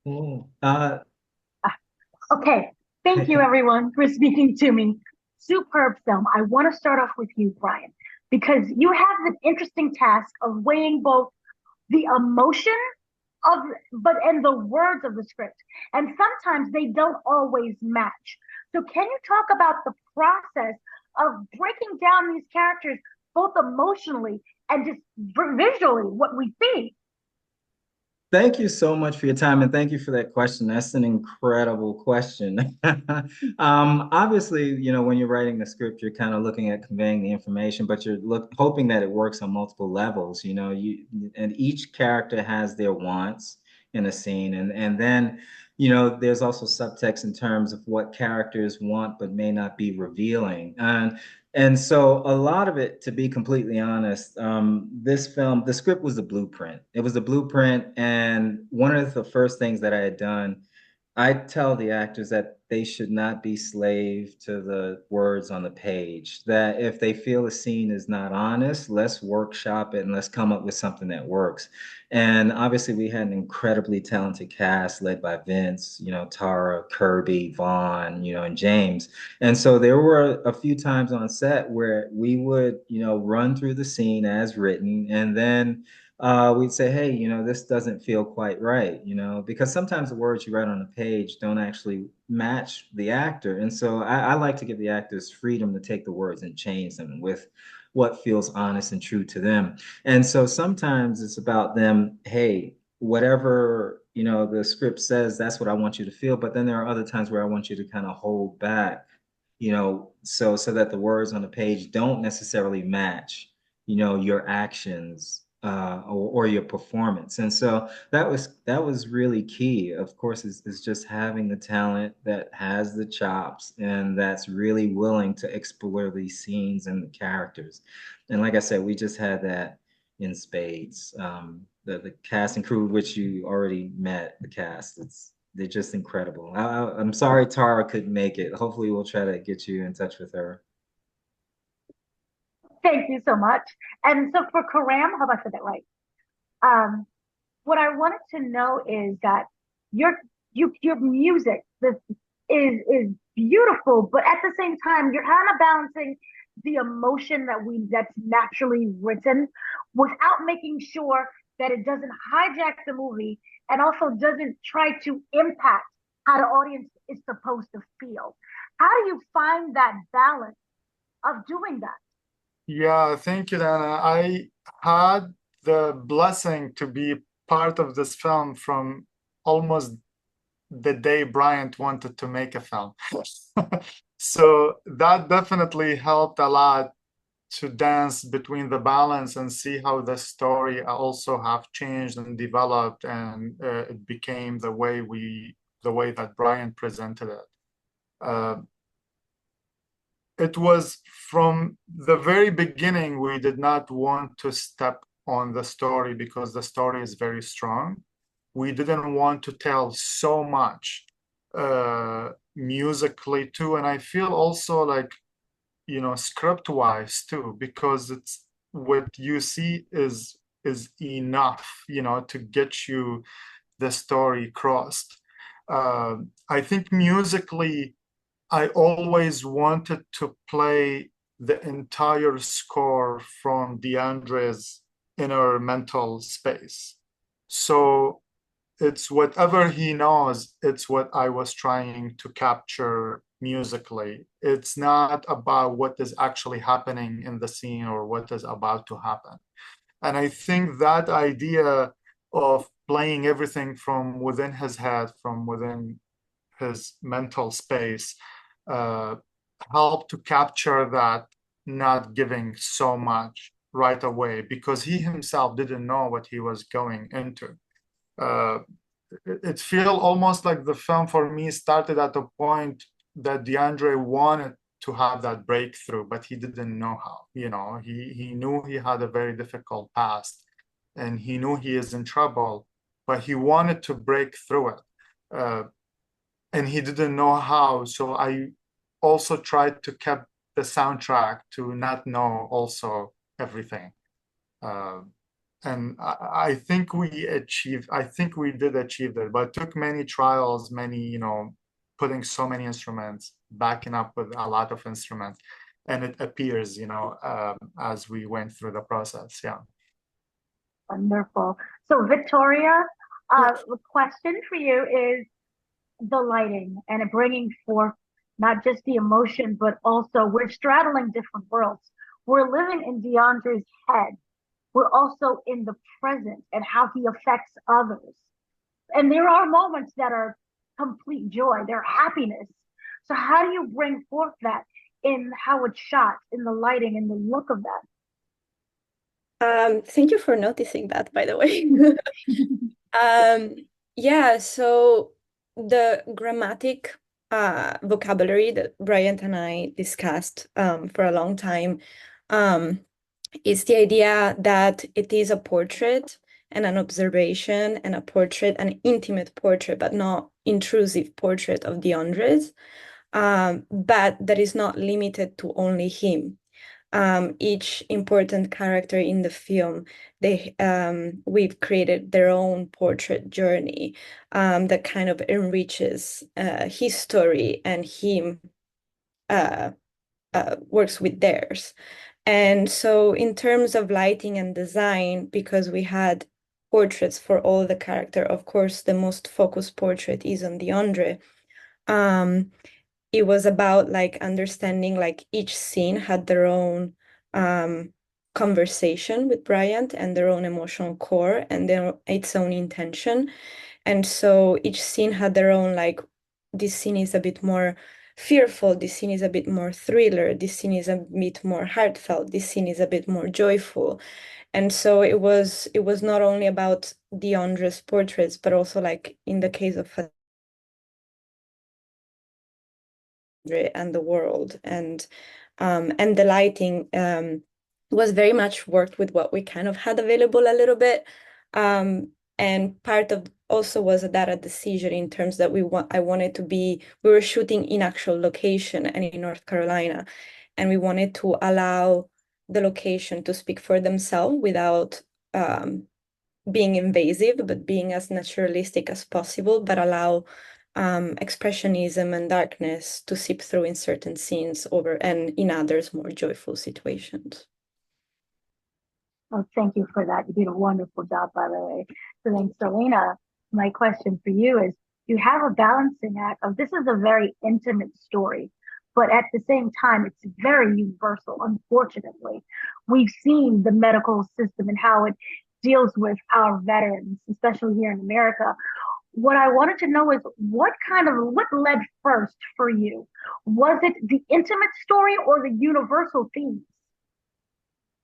Mm. Ah, Okay, thank you everyone for speaking to me. Superb film. I want to start off with you, Brian, because you have the interesting task of weighing both the emotion of but and the words of the script. And sometimes they don't always match. So can you talk about the process of breaking down these characters both emotionally and just visually what we see? Thank you so much for your time and thank you for that question. That's an incredible question. Obviously, when you're writing the script, you're kind of looking at conveying the information, but you're hoping that it works on multiple levels. And each character has their wants in a scene, and then there's also subtext in terms of what characters want but may not be revealing. And so a lot of it, to be completely honest, this film, the script was a blueprint. It was a blueprint, and one of the first things that I had done, I tell the actors that they should not be slave to the words on the page. That if they feel a scene is not honest, let's workshop it and let's come up with something that works. And obviously, we had an incredibly talented cast led by Vince, Tara, Kirby, Vaughn, and James. And so there were a few times on set where we would, run through the scene as written, and then we'd say, hey, this doesn't feel quite right, because sometimes the words you write on a page don't actually match the actor. And so I like to give the actors freedom to take the words and change them with what feels honest and true to them. And so sometimes it's about them, hey, whatever, the script says, that's what I want you to feel. But then there are other times where I want you to kind of hold back, so that the words on the page don't necessarily match, your actions or your performance. And so that was really key. Of course, is just having the talent that has the chops and that's really willing to explore these scenes and the characters. And like I said, we just had that in spades. The cast and crew, which you already met, the cast, they're just incredible. I'm sorry Tara couldn't make it. Hopefully, we'll try to get you in touch with her. Thank you so much. And so for Karam, hope I said that right. Um, what I wanted to know is that your your music is beautiful, but at the same time, you're kind of balancing the emotion that's naturally written without making sure that it doesn't hijack the movie and also doesn't try to impact how the audience is supposed to feel. How do you find that balance of doing that? Yeah, thank you, Dana. I had the blessing to be part of this film from almost the day Bryant wanted to make a film. So that definitely helped a lot to dance between the balance and see how the story also have changed and developed, and it became the way that Bryant presented it. Uh, it was from the very beginning, we did not want to step on the story because the story is very strong. We didn't want to tell so much musically too. And I feel also like, script wise too, because it's what you see is enough, to get you the story crossed. I think musically, I always wanted to play the entire score from Diondre's inner mental space. So it's whatever he knows, it's what I was trying to capture musically. It's not about what is actually happening in the scene or what is about to happen. And I think that idea of playing everything from within his head, from within his mental space, uh, help to capture that, not giving so much right away because he himself didn't know what he was going into. Uh, it feel almost like the film for me started at a point that Diondre wanted to have that breakthrough, but he didn't know how. He knew he had a very difficult past, and he knew he is in trouble, but he wanted to break through it. Uh, and he didn't know how. So I also tried to keep the soundtrack to not know also everything. Uh, And I think I think we did achieve that, but it took many trials, many, putting so many instruments, backing up with a lot of instruments. And it appears, as we went through the process. Yeah. Wonderful. So, Victoria, Yes. the question for you is the lighting and it bringing forth not just the emotion, but also we're straddling different worlds. We're living in Diondre's head. We're also in the present and how he affects others. And there are moments that are complete joy, they're happiness. So, how do you bring forth that in how it's shot, in the lighting, in the look of that? Thank you for noticing that, by the way. Um, yeah, so the grammatic vocabulary that Bryant and I discussed for a long time um, is the idea that it is a portrait and an observation and a portrait, an intimate portrait, but not intrusive portrait of Diondres, but that is not limited to only him. Each important character in the film, we've created their own portrait journey that kind of enriches his story, and him uh, works with theirs. And so in terms of lighting and design, because we had portraits for all the character, of course, the most focused portrait is on Diondre. Um, it was about like understanding like each scene had their own um, conversation with Bryant and their own emotional core and their its own intention. And so each scene had their own like this scene is a bit more fearful, this scene is a bit more thriller, this scene is a bit more heartfelt, this scene is a bit more joyful. And so it was not only about Diondre's portraits, but also like in the case of and the world and the lighting was very much worked with what we kind of had available a little bit and part of also was a data decision in terms that I wanted to be we were shooting in actual location and in North Carolina, and we wanted to allow the location to speak for themselves without being invasive, but being as naturalistic as possible, but allow expressionism and darkness to seep through in certain scenes over and in others more joyful situations. Oh, thank you for that. You did a wonderful job, by the way. So then, Selena, my question for you is, you have a balancing act of this is a very intimate story, but at the same time, it's very universal. Unfortunately, we've seen the medical system and how it deals with our veterans, especially here in America. What I wanted to know is what led first for you? Was it the intimate story or the universal themes?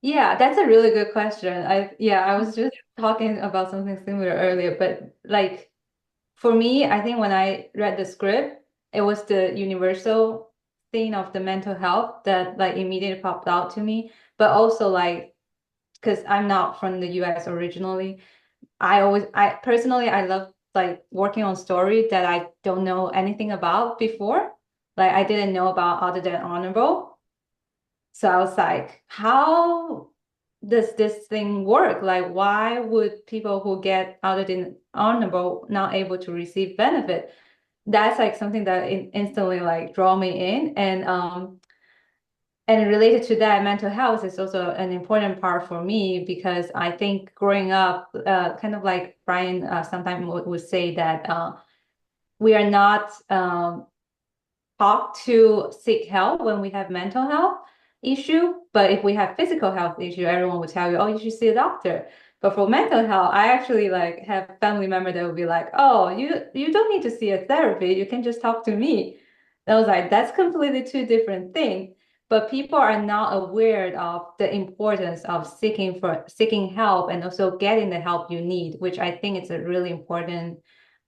Yeah, that's a really good question. I was just talking about something similar earlier, but like for me, I think when I read the script, it was the universal thing of the mental health that like immediately popped out to me. But also like because I'm not from the US originally, I personally I love like working on story that I don't know anything about before. Like I didn't know about other than honorable. So I was like, how does this thing work? Like, why would people who get other than honorable not able to receive benefit? That's like something that instantly like draw me in. And related to that, mental health is also an important part for me because I think growing up, kind of like Brian sometimes would say that we are not taught to seek help when we have mental health issue. But if we have physical health issue, everyone will tell you, oh, you should see a doctor. But for mental health, I actually like have family member that will be like, oh, you don't need to see a therapy. You can just talk to me. And I was like, that's completely two different things. But people are not aware of the importance of seeking help and also getting the help you need, which I think is a really important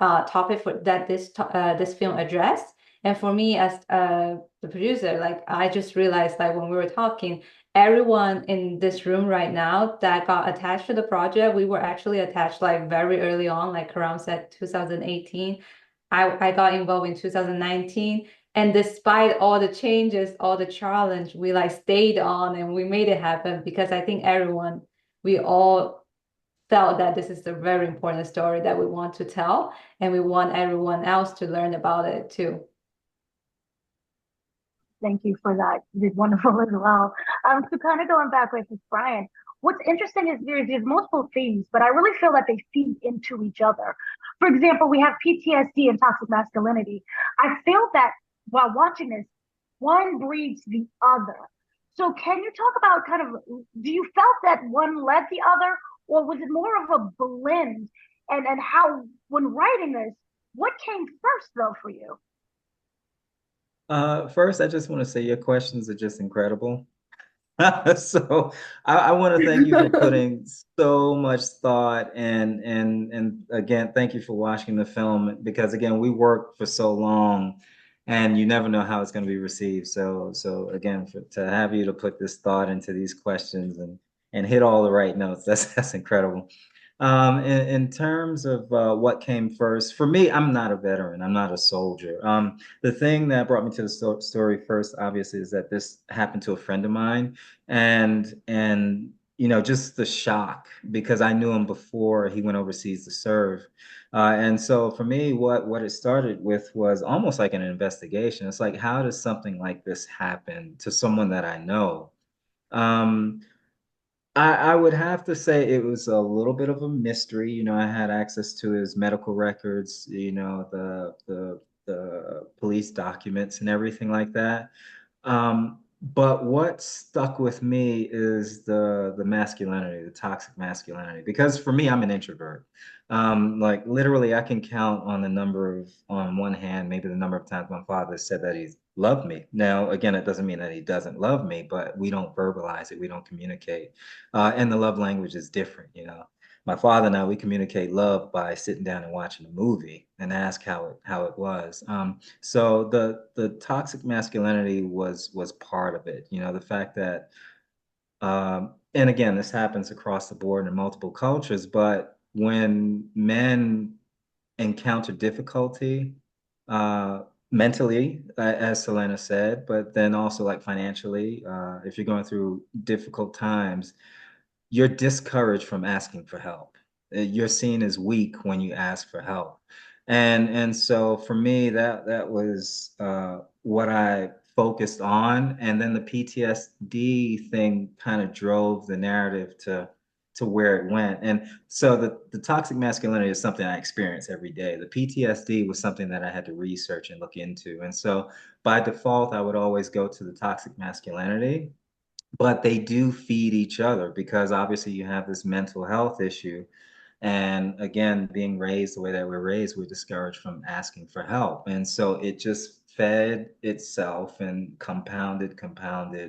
topic for that this film addressed. And for me, as the producer, like I just realized, like when we were talking, everyone in this room right now that got attached to the project, we were actually attached like very early on, like Karam said, 2018. I got involved in 2019. And despite all the changes, all the challenge, we like stayed on and we made it happen because I think everyone, we all felt that this is a very important story that we want to tell, and we want everyone else to learn about it too. Thank you for that. You did wonderful as well. So kind of going back with Brian, what's interesting is there's multiple themes, but I really feel that they feed into each other. For example, we have PTSD and toxic masculinity. I feel that while watching this, one breeds the other. So can you talk about kind of, do you felt that one led the other, or was it more of a blend? And how, when writing this, what came first though for you? First, I just want to say your questions are just incredible. So I want to thank you for putting so much thought and again, thank you for watching the film because again, we worked for so long and you never know how it's going to be received. So again, to have you to put this thought into these questions and hit all the right notes, that's incredible. In terms of what came first, for me, I'm not a veteran. I'm not a soldier. The thing that brought me to the story first, obviously, is that this happened to a friend of mine, and just the shock because I knew him before he went overseas to serve. And so for me, what it started with was almost like an investigation. It's like, how does something like this happen to someone that I know? Um, I would have to say it was a little bit of a mystery. I had access to his medical records, the police documents and everything like that. But what stuck with me is the masculinity, the toxic masculinity. Because for me, I'm an introvert. Like literally, I can count on the number of, on one hand, maybe the number of times my father said that he's loved me. Now, again, it doesn't mean that he doesn't love me, but we don't verbalize it, we don't communicate. And the love language is different. My father and I, we communicate love by sitting down and watching a movie and ask how it was. So the toxic masculinity was part of it. The fact that and again, this happens across the board in multiple cultures, but when men encounter difficulty, uh, mentally, as Selena said, but then also like financially, if you're going through difficult times, you're discouraged from asking for help. You're seen as weak when you ask for help. And so for me, that was what I focused on. And then the PTSD thing kind of drove the narrative to where it went. And so the toxic masculinity is something I experience every day. The PTSD was something that I had to research and look into. And so by default, I would always go to the toxic masculinity, but they do feed each other because obviously you have this mental health issue. And again, being raised the way that we're raised, we're discouraged from asking for help. And so it just fed itself and compounded.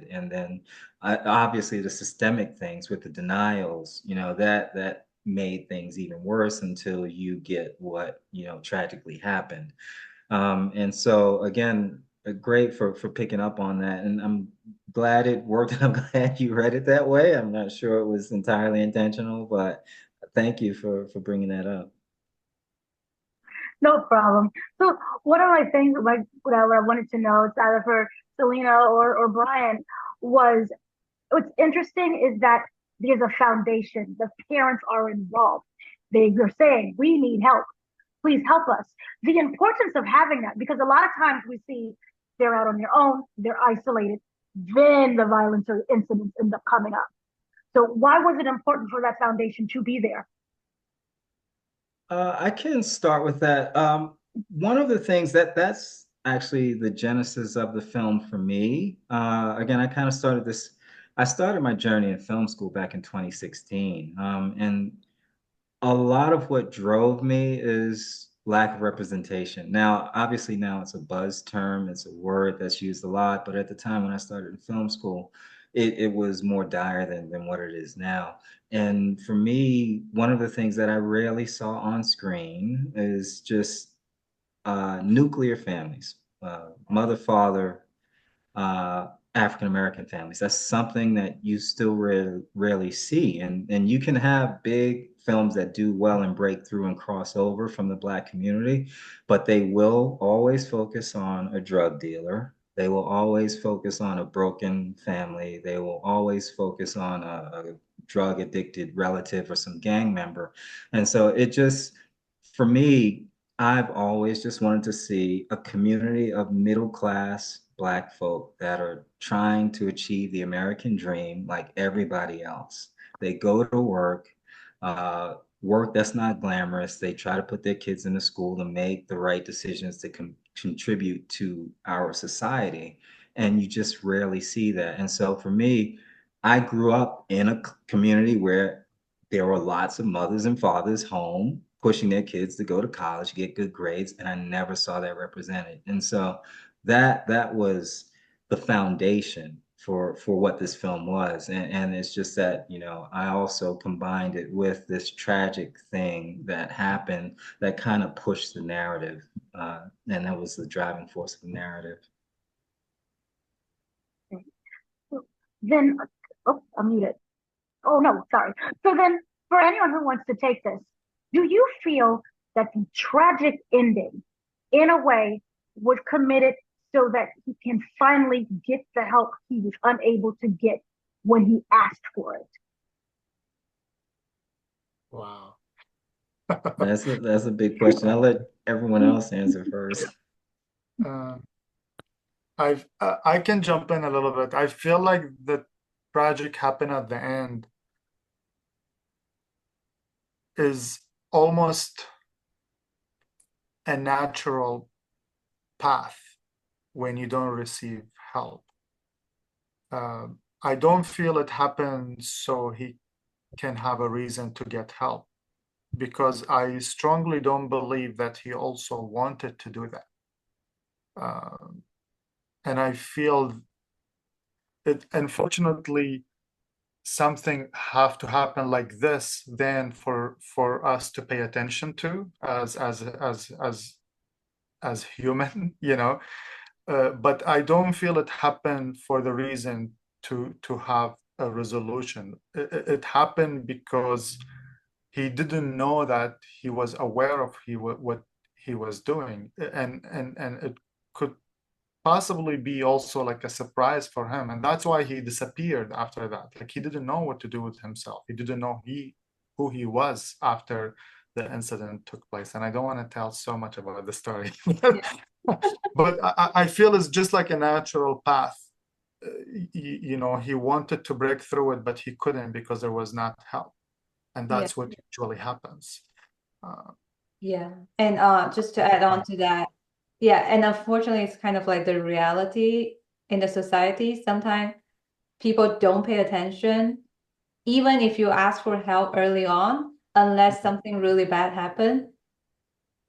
And then obviously the systemic things with the denials, that made things even worse until you get what, tragically happened. And so again, great for picking up on that. And I'm glad it worked. I'm glad you read it that way. I'm not sure it was entirely intentional, but thank you for bringing that up. No problem. So one of my things, like what I wanted to know, it's either for Selena or Brian, was what's interesting is that there's a foundation. The parents are involved. They're saying, we need help. Please help us. The importance of having that, because a lot of times we see they're out on their own, they're isolated, then the violence or incidents end up coming up. So why was it important for that foundation to be there? I can start with that. One of the things that's actually the genesis of the film for me. Again, I started my journey in film school back in 2016. And a lot of what drove me is lack of representation. Now, obviously, now it's a buzz term, it's a word that's used a lot, but at the time when I started in film school, it was more dire than what it is now. And for me, one of the things that I rarely saw on screen is just nuclear families, mother, father, African American families. That's something that you still rarely see. And you can have big films that do well and break through and cross over from the Black community, but they will always focus on a drug dealer. They will always focus on a broken family. They will always focus on a drug addicted relative or some gang member. And so it just, for me, I've always just wanted to see a community of middle class Black folk that are trying to achieve the American dream like everybody else. They go to work, work that's not glamorous. They try to put their kids into school to make the right decisions to contribute to our society. And you just rarely see that. And so for me, I grew up in a community where there were lots of mothers and fathers home pushing their kids to go to college, get good grades, and I never saw that represented. And so that was the foundation for what this film was. And it's just that, you know, I also combined it with this tragic thing that happened that kind of pushed the narrative. And that was the driving force of the narrative. Then, oh, I'm muted. Oh no, sorry. So then, for anyone who wants to take this, do you feel that the tragic ending, in a way, was committed so that he can finally get the help he was unable to get when he asked for it? Wow. That's a big question. I'll let everyone else answer first. Uh, I can jump in a little bit. I feel like the tragic happen at the end is almost a natural path when you don't receive help. I don't feel it happened so he can have a reason to get help, because I strongly don't believe that he also wanted to do that. And I feel it, unfortunately, something have to happen like this then for us to pay attention to as human, you know. But I don't feel it happened for the reason to have a resolution. It happened because he didn't know that he was aware of what he was doing, and it could possibly be also like a surprise for him, and that's why he disappeared after that. Like, he didn't know what to do with himself. He didn't know who he was after the incident took place. And I don't want to tell so much about the story. But I feel it's just like a natural path. You know, he wanted to break through it, but he couldn't because there was not help, and that's what usually happens. Yeah. And just to add on to that, yeah, and unfortunately, it's kind of like the reality in the society. Sometimes people don't pay attention, even if you ask for help early on, unless something really bad happened,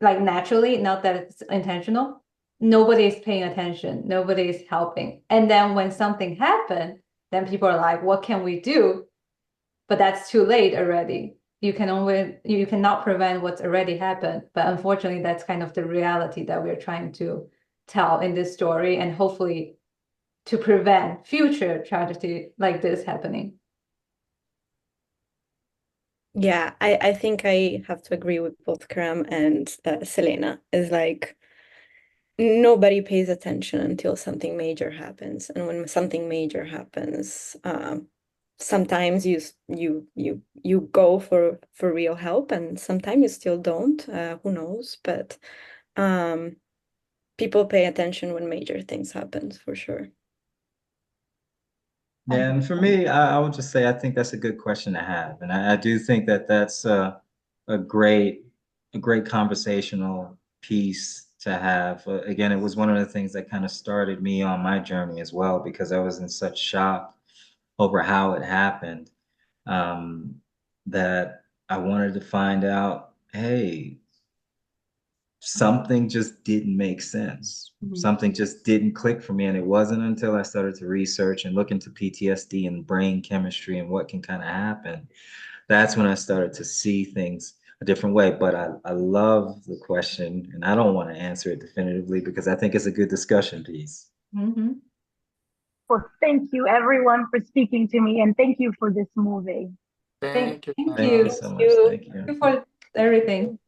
like naturally, not that it's intentional. Nobody is paying attention. Nobody is helping. And then when something happened, then people are like, what can we do? But that's too late already. You cannot prevent what's already happened. But unfortunately, that's kind of the reality that we're trying to tell in this story, and hopefully to prevent future tragedy like this happening. Yeah, I think I have to agree with both Karam and Selena. Is like nobody pays attention until something major happens, and when something major happens, sometimes you go for real help, and sometimes you still don't. Who knows? But people pay attention when major things happen, for sure. Yeah, and for me, I would just say I think that's a good question to have, and I do think that that's a great a great conversational piece to have. Again, it was one of the things that kind of started me on my journey as well, because I was in such shock over how it happened, um, that I wanted to find out, hey, something just didn't make sense. Something just didn't click for me. And it wasn't until I started to research and look into PTSD and brain chemistry and what can kind of happen. That's when I started to see things a different way. But I love the question, and I don't want to answer it definitively because I think it's a good discussion piece. Mm-hmm. Well, thank you everyone for speaking to me, and thank you for this movie. Thank you. Thank Thank you. you so much. You. Thank you. Thank you for everything.